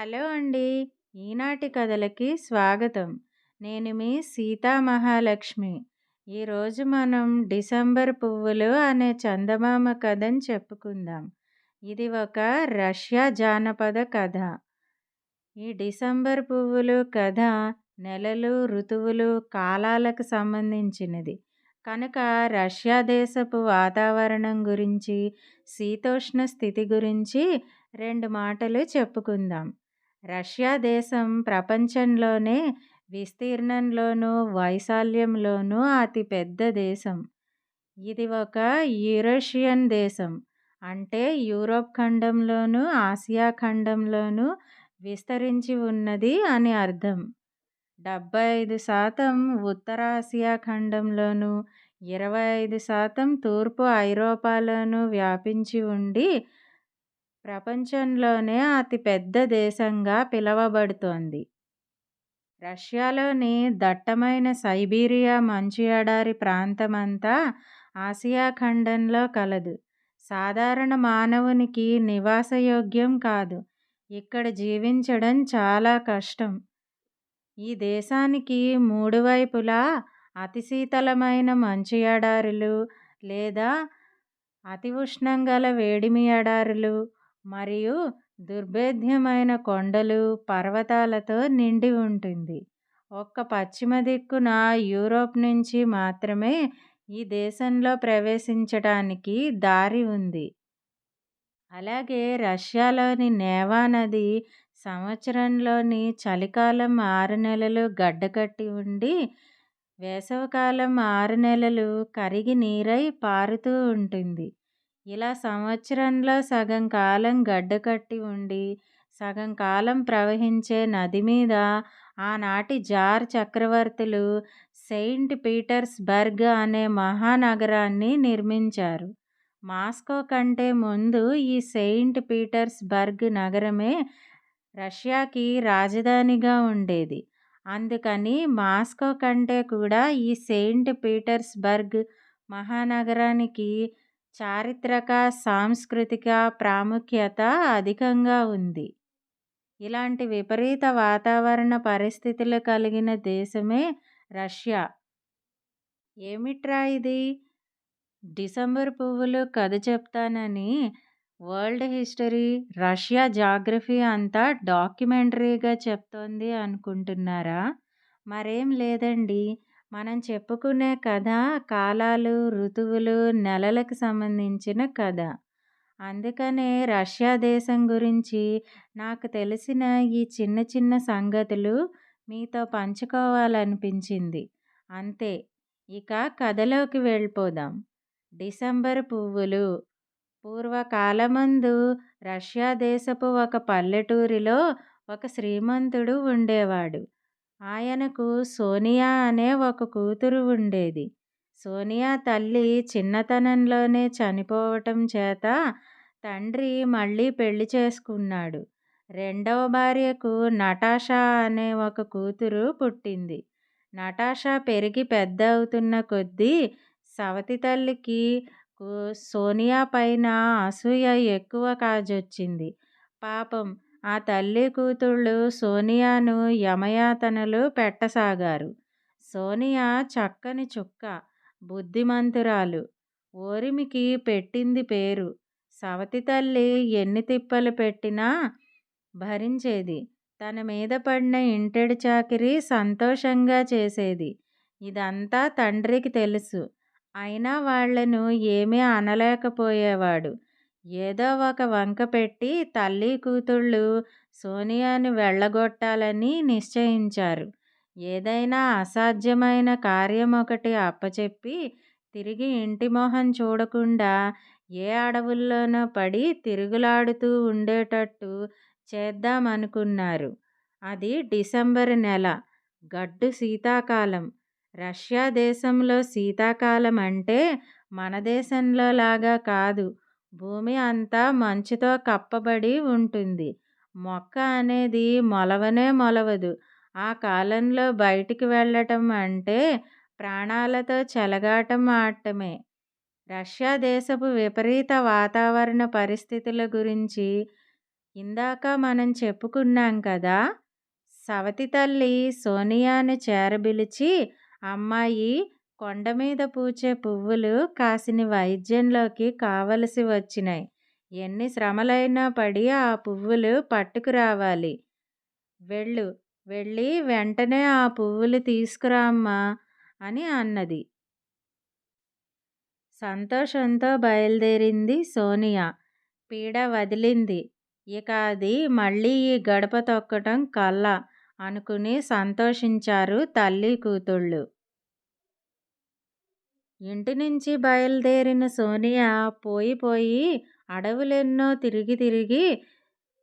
Hello అండి. ఈనాటి కథలకి స్వాగతం. నేను మీ సీతా మహాలక్ష్మి. ఈరోజు మనం డిసెంబర్ పువ్వులు అనే చందమామ కథని చెప్పుకుందాం. ఇది ఒక రష్యా జానపద కథ. ఈ డిసెంబర్ పువ్వులు కథ నెలలు, ఋతువులు, కాలాలకు సంబంధించినది. కనుక రష్యా దేశపు వాతావరణం గురించి, శీతోష్ణ స్థితి గురించి 2 మాటలు చెప్పుకుందాం. రష్యా దేశం ప్రపంచంలోనే విస్తీర్ణంలోనూ, వైశాల్యంలోనూ అతి పెద్ద దేశం. ఇది ఒక యూరేషియన్ దేశం. అంటే యూరోప్ ఖండంలోనూ, ఆసియా ఖండంలోనూ విస్తరించి ఉన్నది అని అర్థం. 75% ఉత్తరాసియా ఖండంలోనూ, 25% తూర్పు ఐరోపాలోనూ వ్యాపించి ఉండి, ప్రపంచంలోనే అతి పెద్ద దేశంగా పిలువబడుతోంది. రష్యాలోని దట్టమైన సైబీరియా మంచు ఎడారి ప్రాంతమంతా ఆసియా ఖండంలో కలదు. సాధారణ మానవునికి నివాసయోగ్యం కాదు. ఇక్కడ జీవించడం చాలా కష్టం. ఈ దేశానికి 3 వైపులా అతి శీతలమైన మంచు ఎడారులు లేదా అతి ఉష్ణం గల వేడిమి ఎడారులు మరియు దుర్భేద్యమైన కొండలు, పర్వతాలతో నిండి ఉంటుంది. ఒక్క పశ్చిమ దిక్కున యూరోప్ నుంచి మాత్రమే ఈ దేశంలో ప్రవేశించటానికి దారి ఉంది. అలాగే రష్యాలోని నేవా నది సంవత్సరంలోని చలికాలం 6 నెలలు గడ్డకట్టి ఉండి, వేసవికాలం 6 నెలలు కరిగి నీరై పారుతూ ఉంటుంది. ఇలా సంవత్సరంలో సగం కాలం గడ్డకట్టి ఉండి, సగం కాలం ప్రవహించే నది మీద ఆనాటి జార్ చక్రవర్తులు సెయింట్ పీటర్స్బర్గ్ అనే మహానగరాన్ని నిర్మించారు. మాస్కో కంటే ముందు ఈ సెయింట్ పీటర్స్బర్గ్ నగరమే రష్యాకి రాజధానిగా ఉండేది. అందుకని మాస్కో కంటే కూడా ఈ సెయింట్ పీటర్స్బర్గ్ మహానగరానికి చారిత్రక, సాంస్కృతిక ప్రాముఖ్యత అధికంగా ఉంది. ఇలాంటి విపరీత వాతావరణ పరిస్థితులు కలిగిన దేశమే రష్యా. ఏమిట్రా ఇది? డిసెంబర్ పువ్వులు కథ చెప్తానని వరల్డ్ హిస్టరీ, రష్యా జాగ్రఫీ అంతా డాక్యుమెంటరీగా చెప్తోంది అనుకుంటున్నారా? మరేం లేదండి. మనం చెప్పుకునే కథ కాలాలు, ఋతువులు, నెలలకు సంబంధించిన కథ. అందుకనే రష్యా దేశం గురించి నాకు తెలిసిన ఈ చిన్న చిన్న సంగతులు మీతో పంచుకోవాలనిపించింది. అంతే. ఇక కథలోకి వెళ్ళిపోదాం. డిసెంబర్ పువ్వులు. పూర్వకాలమందు రష్యా దేశపు ఒక పల్లెటూరిలో ఒక శ్రీమంతుడు ఉండేవాడు. ఆయనకు సోనియా అనే ఒక కూతురు ఉండేది. సోనియా తల్లి చిన్నతనంలోనే చనిపోవటం చేత తండ్రి మళ్ళీ పెళ్లి చేసుకున్నాడు. రెండవ భార్యకు నటాషా అనే ఒక కూతురు పుట్టింది. నటాషా పెరిగి పెద్ద అవుతున్న కొద్దీ సవతి తల్లికి సోనియా పైన అసూయ ఎక్కువ కాజొచ్చింది. పాపం ఆ తల్లి కూతుళ్ళు సోనియాను యమయాతనలు పెట్టసాగారు. సోనియా చక్కని చుక్క, బుద్ధిమంతురాలు. ఓరిమికి పెట్టింది పేరు. సవతి తల్లి ఎన్ని తిప్పలు పెట్టినా భరించేది. తన మీద పడిన ఇంటెడు చాకిరీ సంతోషంగా చేసేది. ఇదంతా తండ్రికి తెలుసు. అయినా వాళ్లను ఏమీ అనలేకపోయేవాడు. ఏదో ఒక వంక పెట్టి తల్లి కూతుళ్ళు సోనియాను వెళ్ళగొట్టాలని నిశ్చయించారు. ఏదైనా అసాధ్యమైన కార్యమొకటి అప్పచెప్పి తిరిగి ఇంటి మొహం చూడకుండా ఏ అడవుల్లోనో పడి తిరుగులాడుతూ ఉండేటట్టు చేద్దామనుకున్నారు. అది డిసెంబర్ నెల. గడ్డు శీతాకాలం. రష్యా దేశంలో శీతాకాలం అంటే మన దేశంలో లాగా కాదు. భూమి అంతా మంచుతో కప్పబడి ఉంటుంది. మొక్క అనేది మొలవనే మొలవదు. ఆ కాలంలో బయటికి వెళ్ళటం అంటే ప్రాణాలతో చెలగాటం ఆడటమే. రష్యా దేశపు విపరీత వాతావరణ పరిస్థితుల గురించి ఇందాక మనం చెప్పుకున్నాం కదా! సవతి తల్లి సోనియాని చేరబిలిచి, "అమ్మాయి, కొండ మీద పూచే పువ్వులు కాసిని వైద్యంలోకి కావలసి వచ్చినయి. ఎన్ని శ్రమలైనా పడి ఆ పువ్వులు పట్టుకురావాలి. వెళ్ళు, వెళ్ళి వెంటనే ఆ పువ్వులు తీసుకురా అమ్మా" అని అన్నది. సంతోషంతో బయలుదేరింది సోనియా. పీడ వదిలింది. ఇక అది మళ్ళీ ఈ గడప తొక్కటం కల్ల అనుకుని సంతోషించారు తల్లి కూతుళ్ళు. ఇంటి నుంచి బయలుదేరిన సోనియా పోయి పోయి అడవులెన్నో తిరిగి తిరిగి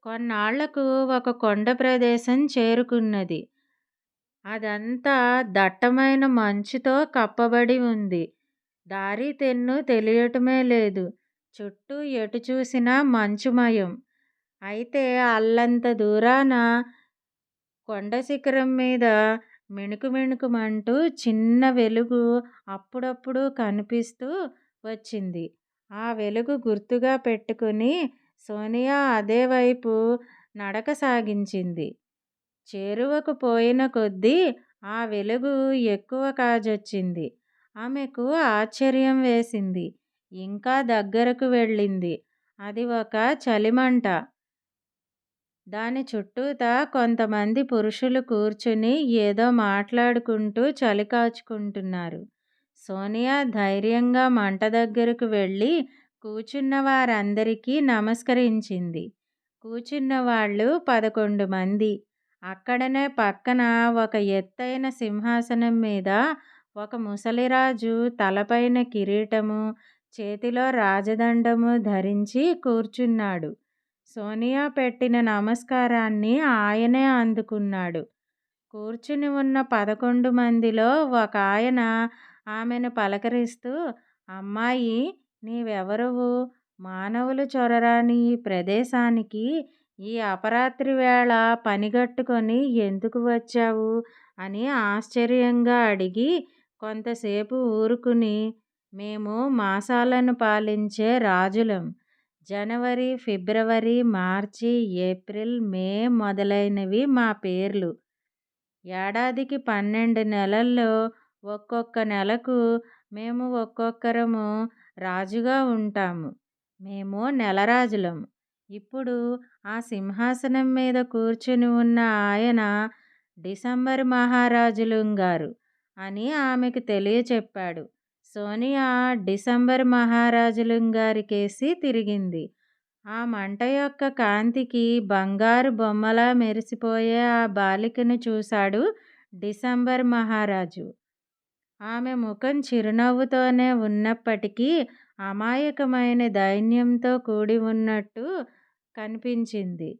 కొన్నాళ్లకు ఒక కొండ ప్రదేశం చేరుకున్నది. అదంతా దట్టమైన మంచుతో కప్పబడి ఉంది. దారి తెన్ను తెలియటమే లేదు. చుట్టూ ఎటు చూసినా మంచుమయం. అయితే అల్లంత దూరాన కొండ శిఖరం మీద మిణుకు మిణుకుమంటూ చిన్న వెలుగు అప్పుడప్పుడు కనిపిస్తూ వచ్చింది. ఆ వెలుగు గుర్తుగా పెట్టుకుని సోనియా అదే వైపు నడక సాగించింది. చేరువకు పోయిన కొద్దీ ఆ వెలుగు ఎక్కువ కాజొచ్చింది. ఆమెకు ఆశ్చర్యం వేసింది. ఇంకా దగ్గరకు వెళ్ళింది. అది ఒక చలిమంట. దాని చుట్టూతా కొంతమంది పురుషులు కూర్చుని ఏదో మాట్లాడుకుంటూ చలి కాచుకుంటున్నారు. సోనియా ధైర్యంగా మంట దగ్గరకు వెళ్ళి కూచున్న వారందరికీ నమస్కరించింది. కూచున్న వాళ్ళు 11 మంది. అక్కడనే పక్కన ఒక ఎత్తైన సింహాసనం మీద ఒక ముసలిరాజు తలపైన కిరీటము, చేతిలో రాజదండము ధరించి కూర్చున్నాడు. సోనియా పెట్టిన నమస్కారాన్ని ఆయనే అందుకున్నాడు. కూర్చుని ఉన్న 11 మందిలో ఒకాయన ఆమెను పలకరిస్తూ, "అమ్మాయి, నీవెవరవు? మానవులు చొరరాని ఈ ప్రదేశానికి ఈ అపరాత్రి వేళ పనిగట్టుకొని ఎందుకు వచ్చావు?" అని ఆశ్చర్యంగా అడిగి కొంతసేపు ఊరుకుని, "మేము మాసాలను పాలించే రాజులం. జనవరి, ఫిబ్రవరి, మార్చి, ఏప్రిల్, మే మొదలైనవి మా పేర్లు. ఏడాదికి 12 నెలల్లో ఒక్కొక్క నెలకు మేము ఒక్కొక్కరము రాజుగా ఉంటాము. మేము నెలరాజులం. ఇప్పుడు ఆ సింహాసనం మీద కూర్చుని ఉన్న ఆయన డిసెంబర్ మహారాజులుంగారు" అని ఆమెకు తెలియచెప్పాడు. సోనియా డిసెంబర్ మహారాజులుంగారికేసి తిరిగింది. ఆ మంట యొక్క కాంతికి బంగారు బొమ్మలా మెరిసిపోయే ఆ బాలికను చూశాడు డిసెంబర్ మహారాజు. ఆమె ముఖం చిరునవ్వుతోనే ఉన్నప్పటికీ అమాయకమైన దైన్యంతో కూడి ఉన్నట్టు కనిపించింది.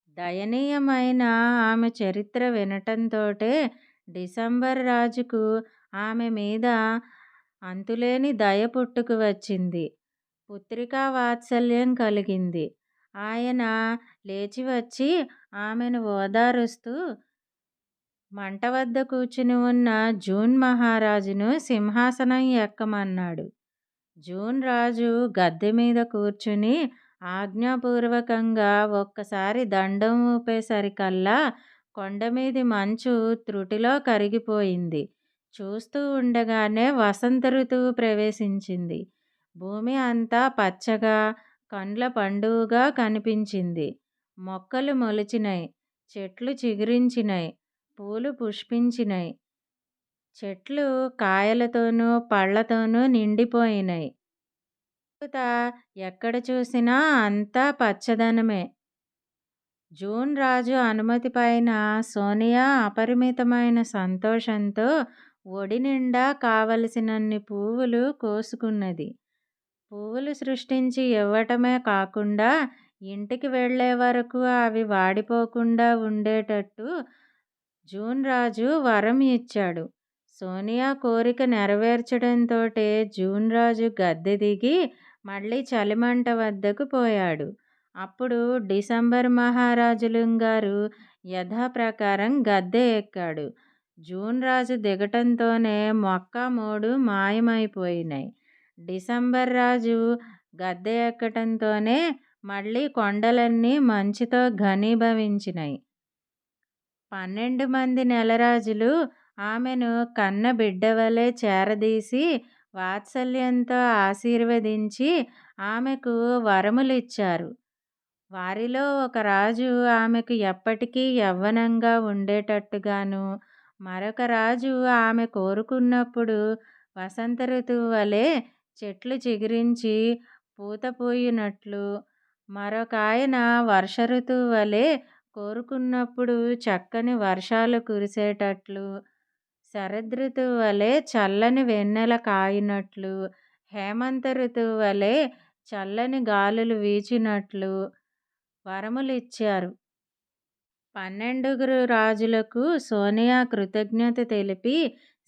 దయనీయమైన ఆమె చరిత్ర వినటంతోటే డిసెంబర్ రాజుకు ఆమె మీద అంతులేని దయ పుట్టుకు వచ్చింది. పుత్రికా వాత్సల్యం కలిగింది. ఆయన లేచి వచ్చి ఆమెను ఓదారుస్తూ మంట వద్ద కూర్చుని ఉన్న జూన్ మహారాజును సింహాసనం ఎక్కమన్నాడు. జూన్ రాజు గద్దె మీద కూర్చుని ఆజ్ఞాపూర్వకంగా ఒక్కసారి దండం ఊపేసరికల్లా కొండమీది మంచు త్రుటిలో కరిగిపోయింది. చూస్తూ ఉండగానే వసంత ఋతువు ప్రవేశించింది. భూమి అంతా పచ్చగా, కండ్ల పండువగా కనిపించింది. మొక్కలు మొలిచినై, చెట్లు చిగురించినై, పూలు పుష్పించినై, చెట్లు కాయలతోనూ పళ్ళతోనూ నిండిపోయినై. చుట్టూతా ఎక్కడ చూసినా అంతా పచ్చదనమే. జూన్ రాజు అనుమతి పైన సోనియా అపరిమితమైన సంతోషంతో ఒడి నిండా కావలసినన్ని పువ్వులు కోసుకున్నది. పువ్వులు సృష్టించి ఇవ్వటమే కాకుండా ఇంటికి వెళ్ళే వరకు అవి వాడిపోకుండా ఉండేటట్టు జూన్ రాజు వరం ఇచ్చాడు. సోనియా కోరిక నెరవేర్చడంతోటే జూన్ రాజు గద్దె దిగి మళ్ళీ చలిమంట వద్దకు పోయాడు. అప్పుడు డిసెంబర్ మహారాజులుంగారు యథాప్రకారం గద్దె ఎక్కాడు. జూన్ రాజు దిగటంతోనే మొక్క మోడు మాయమైపోయినాయి. డిసెంబర్ రాజు గద్దె ఎక్కటంతోనే మళ్ళీ కొండలన్నీ మంచుతో ఘనీభవించినయి. 12 మంది నెలరాజులు ఆమెను కన్న బిడ్డవలె చేరదీసి వాత్సల్యంతో ఆశీర్వదించి ఆమెకు వరములిచ్చారు. వారిలో ఒక రాజు ఆమెకు ఎప్పటికీ యవ్వనంగా ఉండేటట్టుగాను, మరొక రాజు ఆమె కోరుకున్నప్పుడు వసంత ఋతువు వలె చెట్లు చిగురించి పూత పూయునట్లు, మరొకాయన వర్ష ఋతువు వలె కోరుకున్నప్పుడు చక్కని వర్షాలు కురిసేటట్లు, శరదృతువు వలె చల్లని వెన్నెల కాయునట్లు, హేమంత ఋతువు వలె చల్లని గాలులు వీచినట్లు వరములిచ్చారు. 12 రాజులకు సోనియా కృతజ్ఞత తెలిపి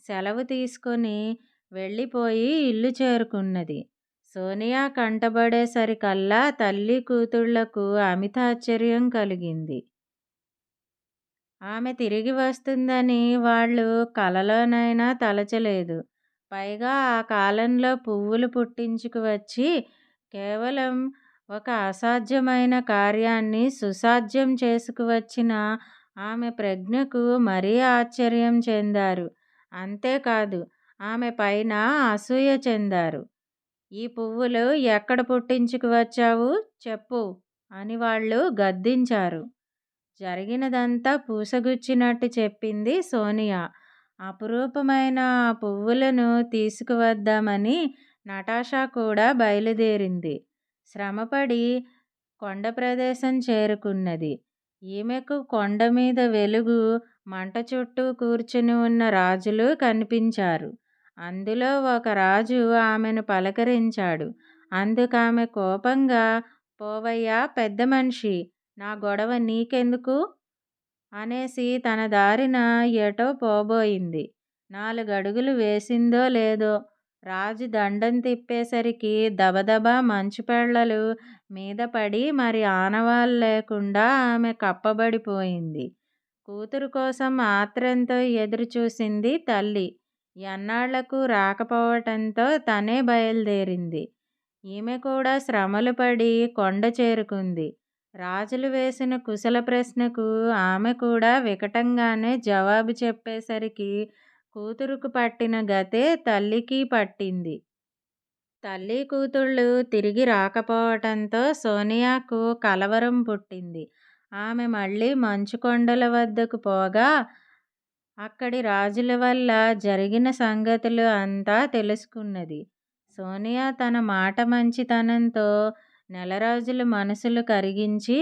సెలవు తీసుకొని వెళ్ళిపోయి ఇల్లు చేరుకున్నది. సోనియా కంటబడేసరికల్లా తల్లి కూతుళ్లకు అమితాశ్చర్యం కలిగింది. ఆమె తిరిగి వస్తుందని వాళ్ళు కలలోనైనా తలచలేదు. పైగా ఆ కాలంలో పువ్వులు పుట్టించుకువచ్చి కేవలం ఒక అసాధ్యమైన కార్యాన్ని సుసాధ్యం చేసుకువచ్చిన ఆమె ప్రజ్ఞకు మరీ ఆశ్చర్యం చెందారు. అంతేకాదు, ఆమె పైన అసూయ చెందారు. "ఈ పువ్వులు ఎక్కడ పుట్టించుకువచ్చావు? చెప్పు" అని వాళ్ళు గద్దించారు. జరిగినదంతా పూసగుచ్చినట్టు చెప్పింది సోనియా. అపురూపమైన ఆ పువ్వులను తీసుకువద్దామని నటాషా కూడా బయలుదేరింది. శ్రమపడి కొండ ప్రదేశం చేరుకున్నది. ఈమెకు కొండమీద వెలుగు మంట చుట్టూ కూర్చుని ఉన్న రాజులు కనిపించారు. అందులో ఒక రాజు ఆమెను పలకరించాడు. అందుకామె కోపంగా, "పోవయ్యా పెద్దమనిషి, నా గొడవ నీకెందుకు" అనేసి తన దారిన ఎటో పోబోయింది. 4 అడుగులు వేసిందో లేదో, రాజు దండం తిప్పేసరికి దబదబా మంచుపెళ్ళలు మీద పడి మరి ఆనవాలు లేకుండా ఆమె కప్పబడిపోయింది. కూతురు కోసం ఆత్రంతో ఎదురుచూసింది తల్లి. ఎన్నాళ్లకు రాకపోవటంతో తనే బయలుదేరింది. ఈమె కూడా శ్రమలు పడి కొండ చేరుకుంది. రాజులు వేసిన కుశల ప్రశ్నకు ఆమె కూడా వికటంగానే జవాబు చెప్పేసరికి కూతురుకు పట్టిన గతే తల్లికి పట్టింది. తల్లి కూతుళ్ళు తిరిగి రాకపోవటంతో సోనియాకు కలవరం పుట్టింది. ఆమె మళ్ళీ మంచుకొండల వద్దకు పోగా అక్కడి రాజుల వల్ల జరిగిన సంగతులు అంతా తెలుసుకున్నది. సోనియా తన మాట మంచితనంతో నెలరాజుల మనసులు కరిగించి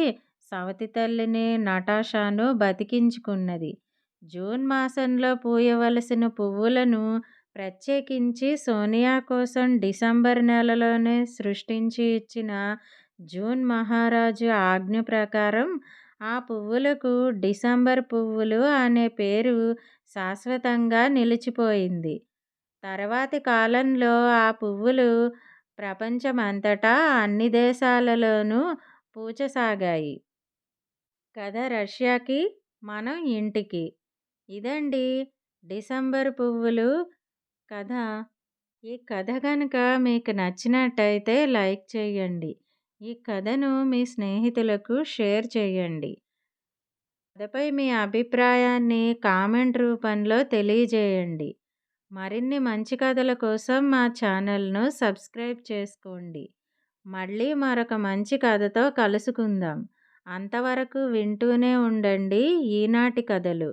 సవతి తల్లిని నటాషాను బతికించుకున్నది. జూన్ మాసంలో పూయవలసిన పువ్వులను ప్రత్యేకించి సోనియా కోసం డిసెంబర్ నెలలోనే సృష్టించి ఇచ్చిన జూన్ మహారాజు ఆజ్ఞ ప్రకారం ఆ పువ్వులకు డిసెంబర్ పువ్వులు అనే పేరు శాశ్వతంగా నిలిచిపోయింది. తర్వాతి కాలంలో ఆ పువ్వులు ప్రపంచమంతటా అన్ని దేశాలలోనూ పూచసాగాయి. కథ రష్యాకి, మనం ఇంటికి. ఇదండి డిసెంబర్ పువ్వులు కథ. ఈ కథ కనుక మీకు నచ్చినట్టయితే లైక్ చేయండి. ఈ కథను మీ స్నేహితులకు షేర్ చేయండి. కథపై మీ అభిప్రాయాన్ని కామెంట్ రూపంలో తెలియజేయండి. మరిన్ని మంచి కథల కోసం మా ఛానల్ను సబ్స్క్రైబ్ చేసుకోండి. మళ్ళీ మరొక మంచి కథతో కలుసుకుందాం. అంతవరకు వింటూనే ఉండండి ఈనాటి కథలు.